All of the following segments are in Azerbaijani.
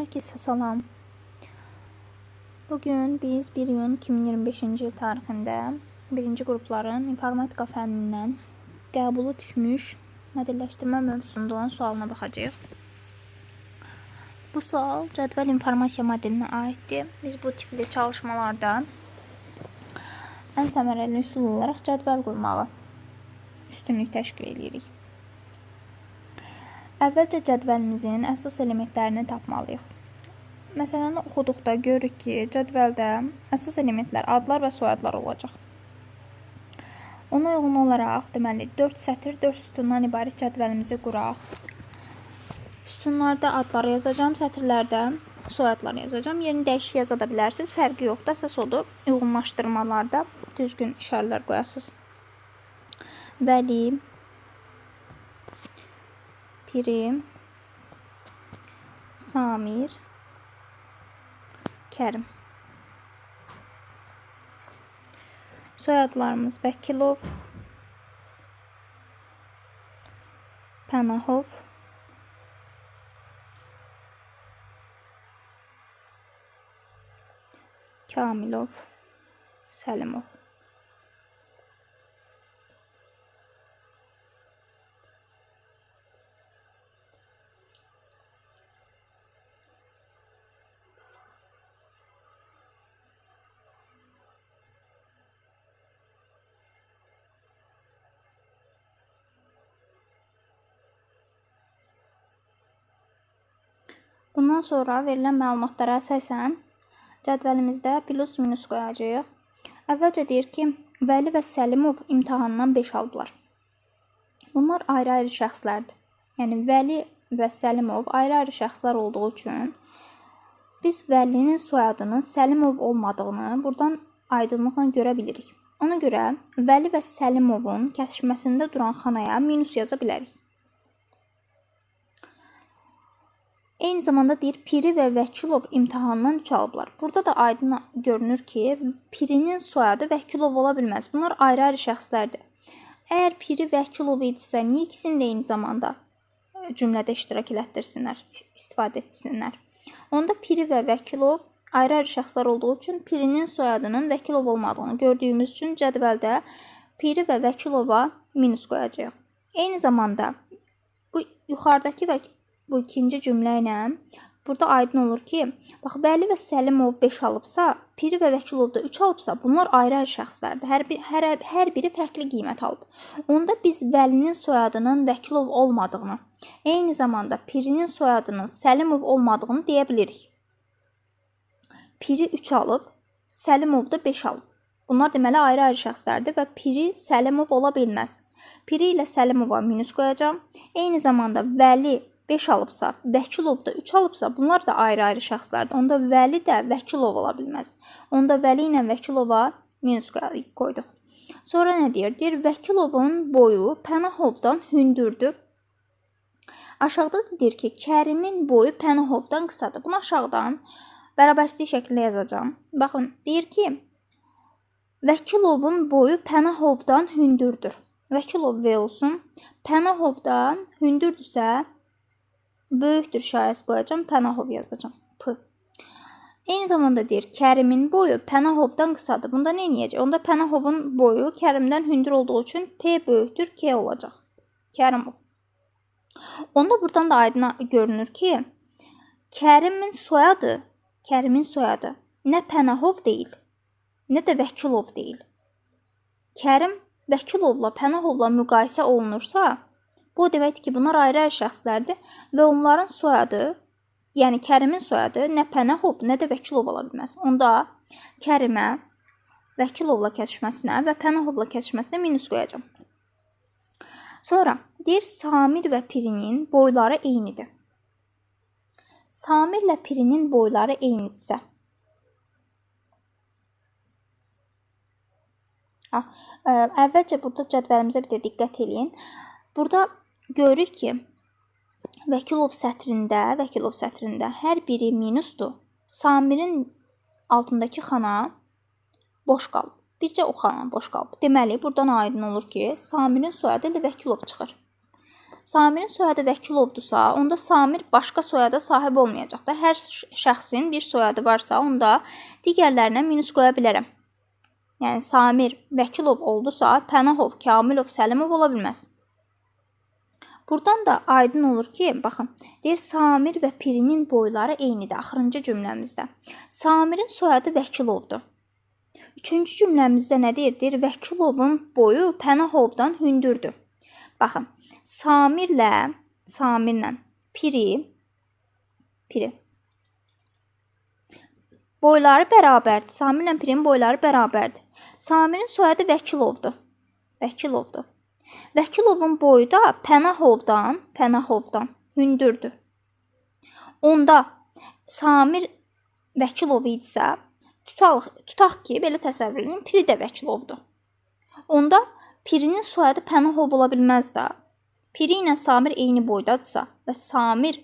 Herkese salam. Bugün biz 1 iyun 2025-ci il tarixində birinci qrupların informatika fənnindən qəbulu düşmüş mədəlləşdirmə mövzusunda olan sualına baxacağıq. Bu sual cədvəl informasiya modelinə aiddir. Biz bu tipli çalışmalarda ən səmərəli üsul olaraq cədvəl qurmağı üstünlük təşkil edirik. Əvvəlcə cədvəlimizin əsas elementlərini tapmalıyıq. Məsələn, oxuduqda görürük ki, cədvəldə əsas elementlər adlar və soyadlar olacaq. Ona uyğun olaraq, deməli, 4 sətr, 4 sütundan ibarət cədvəlimizi quraq. Sütunlarda adları yazacağım, sətirlərdə soyadları yazacağım. Yerini dəyişik yaza da bilərsiniz, fərqi yoxdur. Əsas odur, uyğunlaşdırmalarda düzgün işarələr qoyasınız. Vəli, Pirim, Samir, Kərim. Soyadlarımız Vəkilov, Pənahov, Kamilov, Səlimov. Bundan sonra verilən məlumatlara əsasən cədvəlimizdə plus minus qoyacağıq. Əvvəlcə deyir ki, Vəli və Səlimov imtahandan 5 aldılar. Bunlar ayrı-ayrı şəxslərdir. Yəni, Vəli və Səlimov ayrı-ayrı şəxslər olduğu üçün biz Vəlinin soyadının Səlimov olmadığını buradan aydınlıqla görə bilirik. Ona görə Vəli və Səlimovun kəsişməsində duran xanaya minus yaza bilərik. Eyni zamanda deyir, Piri və Vəkilov imtahandan 3 alıblar. Burada da aydın görünür ki, Pirinin soyadı Vəkilov ola bilməz. Bunlar ayrı-ayrı şəxslərdir. Əgər Piri Vəkilov idisə, niyə ikisini də eyni zamanda cümlədə iştirak elətdirsinlər, istifadə etsinlər? Onda Piri və Vəkilov ayrı-ayrı şəxslər olduğu üçün Pirinin soyadının Vəkilov olmadığını gördüyümüz üçün cədvəldə Piri və Vəkilova minus qoyacağıq. Eyni zamanda bu yuxarıdakı və bu ikinci cümlə ilə burada aydın olur ki, bax, Vəli və Səlimov 5 alıbsa, Piri və Vəkilov da 3 alıbsa, bunlar ayrı-ayrı şəxslərdir. Hər biri fərqli qiymət alıb. Onda biz Vəlinin soyadının Vəkilov olmadığını, eyni zamanda Pirinin soyadının Səlimov olmadığını deyə bilirik. Piri 3 alıb, Səlimov da 5 alıb. Bunlar deməli ayrı-ayrı şəxslərdir və Piri Səlimov ola bilməz. Piri ilə Səlimova minus qoyacağam. Eyni zamanda Vəli 5 alıbsa, Vəkilov da 3 alıbsa, bunlar da ayrı-ayrı şəxslərdir. Onda Vəli də Vəkilov ola bilməz. Onda Vəli ilə Vəkilova minus qoyduq. Sonra nə deyir? Deyir, Vəkilovun boyu Pənahovdan hündürdür. Aşağıda da deyir ki, Kərimin boyu Pənahovdan qısadır. Bunu aşağıdan bərabərsizlik şəklində yazacağım. Baxın, deyir ki, Vəkilovun boyu Pənahovdan hündürdür. Vəkilov V olsun. Pənahovdan hündürdürsə, böyükdür şayiəsi qoyacağım, Pənahov yazacağım. P. Eyni zamanda deyir, Kərimin boyu Pənahovdan qısadır. Bunda nə edəcək? Onda Pənahovun boyu Kərimdən hündür olduğu üçün P böyükdür, K olacaq. Kərimov. Onda buradan da aydın görünür ki, Kərimin soyadı nə Pənahov deyil, nə də Vəkilov deyil. Kərim Vəkilovla Pənahovla müqayisə olunursa, bu deməkdir ki, bunlar ayrı-ayrı şəxslərdir və onların soyadı, yəni Kərimin soyadı nə Pənahov, nə də Vəkilov ola bilməz. Onda Kərimə Vəkilovla kəsişməsinə və Pənahovla kəsişməsinə minus qoyacağım. Sonra deyir, Samir və Pirinin boyları eynidir. Samirlə Pirinin boyları eynidirsə, əvvəlcə burada cədvəlimizə bir də diqqət edin. Burada görürük ki, Vəkilov sətrində hər biri minusdur. Samirin altındakı xana boş qalıb. Bircə o xana boş qalıb. Deməli, buradan aydın olur ki, Samirin soyadı ilə Vəkilov çıxır. Samirin soyadı Vəkilovdursa, onda Samir başqa soyada sahib olmayacaq da. Hər şəxsin bir soyadı varsa, onda digərlərinə minus qoya bilərəm. Yəni Samir Vəkilov oldusa, Pənahov, Kamilov, Səlimov ola bilməz. Buradan da aydın olur ki, baxın, deyir Samir və Pirinin boyları eynidir axırıncı cümləmizdə. Samirin soyadı Vəkilovdur. Üçüncü cümləmizdə nə deyir? Deyir Vəkilovun boyu Pənahovdan hündürdür. Baxın, Samirlə Piri boyları bərabərdir. Samirlə Pirinin boyları bərabərdir. Samirin soyadı Vəkilovdur. Vəkilovun boyu da Pənahovdan hündürdür. Onda Samir Vəkilov idisə, tutaq ki, belə təsəvvür edin, Piri də Vəkilovdur. Onda Pirinin soyadı Pənahov ola bilməz də. Piri ilə Samir eyni boydadırsa və Samir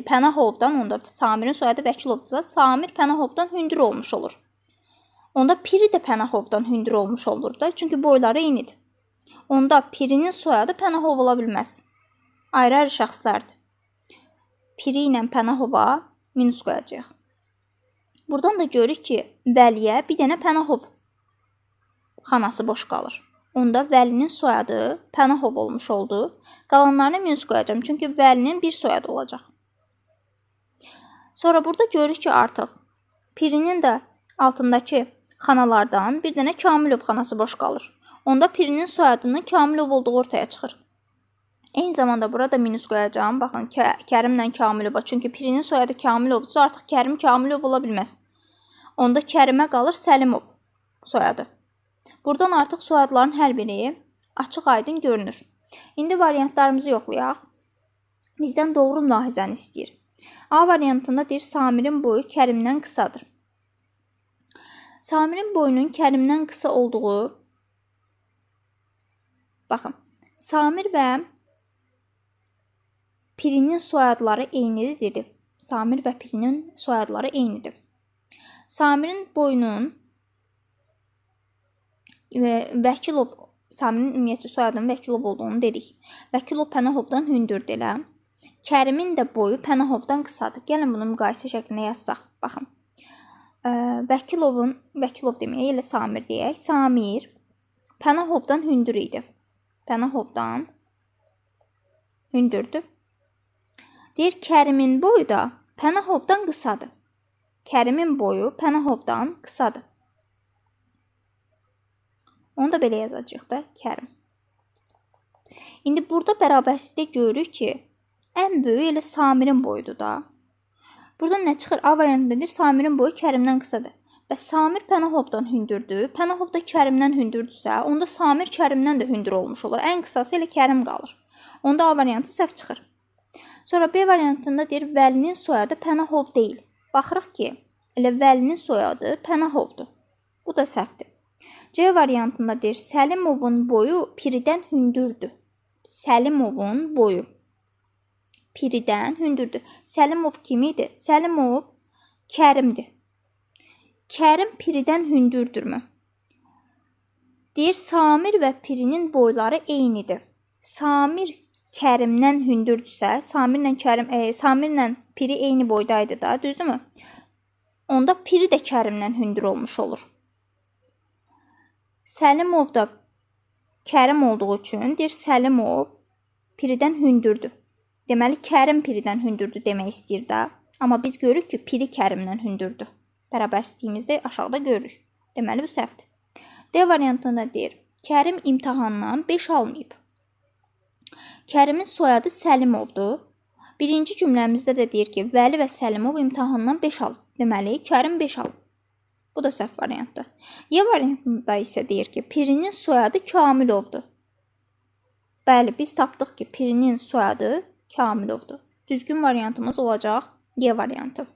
Pənahovdan, onda Samirin soyadı Vəkilovdursa, Samir Pənahovdan hündür olmuş olur. Onda Piri də Pənahovdan hündür olmuş olur da, çünki boyları eynidir. Onda Pirinin soyadı Pənahov ola bilməz. Ayrı-ayrı şəxslərdir. Piri ilə Pənahova minus qoyacaq. Buradan da görürük ki, Vəliyə bir dənə Pənahov xanası boş qalır. Onda Vəlinin soyadı Pənahov olmuş oldu. Qalanlarına minus qoyacağım, çünki Vəlinin bir soyadı olacaq. Sonra burada görürük ki, artıq Pirinin də altındakı xanalardan bir dənə Kamilov xanası boş qalır. Onda Pirinin soyadının Kamilov olduğu ortaya çıxır. Eyni zamanda burada minus qoyacağım. Baxın, Kərimlə Kamilova. Çünki Pirinin soyadı Kamilovdursa, artıq Kərim Kamilov ola bilməz. Onda Kərimə qalır Səlimov soyadı. Buradan artıq soyadların hər biri açıq-aydın görünür. İndi variantlarımızı yoxlayaq. Bizdən doğru mülahizəni istəyir. A variantında deyir, Samirin boyu Kərimdən qısadır. Samirin boyunun Kərimdən qısa olduğu, baxın, Samir və Pirinin soyadları eynidir dedi. Samir və Pirinin soyadları eynidir. Samirin boyunun Vəkilov, Samirin ümumiyyətcə soyadının Vəkilov olduğunu dedik. Vəkilov Pənahovdan hündürdür elə. Kərimin də boyu Pənahovdan qısadır. Gəlin bunu müqayisə şəklində yazsaq. Baxın. Vəkilov deməyə elə Samir deyək. Samir Pənahovdan hündür idi. Pənahovdan hündürdür. Deyir, Kərimin boyu da Pənahovdan qısadır. Kərimin boyu Pənahovdan qısadır. Onu da belə yazacaq da, Kərim. İndi burada bərabərsizdə görürük ki, ən böyük elə Samirin boyudur da. Burada nə çıxır? A variantındadır, Samirin boyu Kərimdən qısadır. Və Samir Pənahovdan hündürdür. Pənahov da Kərimdən hündürdürsə, onda Samir Kərimdən də hündür olmuş olur. Ən qısası elə Kərim qalır. Onda A variantı səhv çıxır. Sonra B variantında deyir, Vəlinin soyadı Pənahov deyil. Baxırıq ki, elə Vəlinin soyadı Pənahovdur. Bu da səhvdir. C variantında deyir, Səlimovun boyu Piridən hündürdür. Səlimovun boyu Piridən hündürdür. Səlimov kim idi? Səlimov Kərimdir. Kərim Piridən hündürdürmü? Deyir, Samir və Pirinin boyları eynidir. Samir Kərimdən hündürdürsə, Samirlə Piri eyni boydaydı da, düzdürmü? Onda Piri də Kərimdən hündür olmuş olur. Səlimov da Kərim olduğu üçün deyir, Səlimov Piridən hündürdür. Deməli, Kərim Piridən hündürdür demək istəyir də. Amma biz görürük ki, Piri Kərimdən hündürdür. Bərabərsizliyimizdə aşağıda görürük. Deməli, bu səhvdir. D variantında deyir, Kərim imtahandan 5 almayıb. Kərimin soyadı Səlimovdur. Birinci cümləmizdə də deyir ki, Vəli və Səlimov imtahandan 5 alıb. Deməli, Kərim 5 alıb. Bu da səhv variantdır. Y variantında isə deyir ki, Pirinin soyadı Kamilovdur. Bəli, biz tapdıq ki, Pirinin soyadı Kamilovdur. Düzgün variantımız olacaq Y variantı.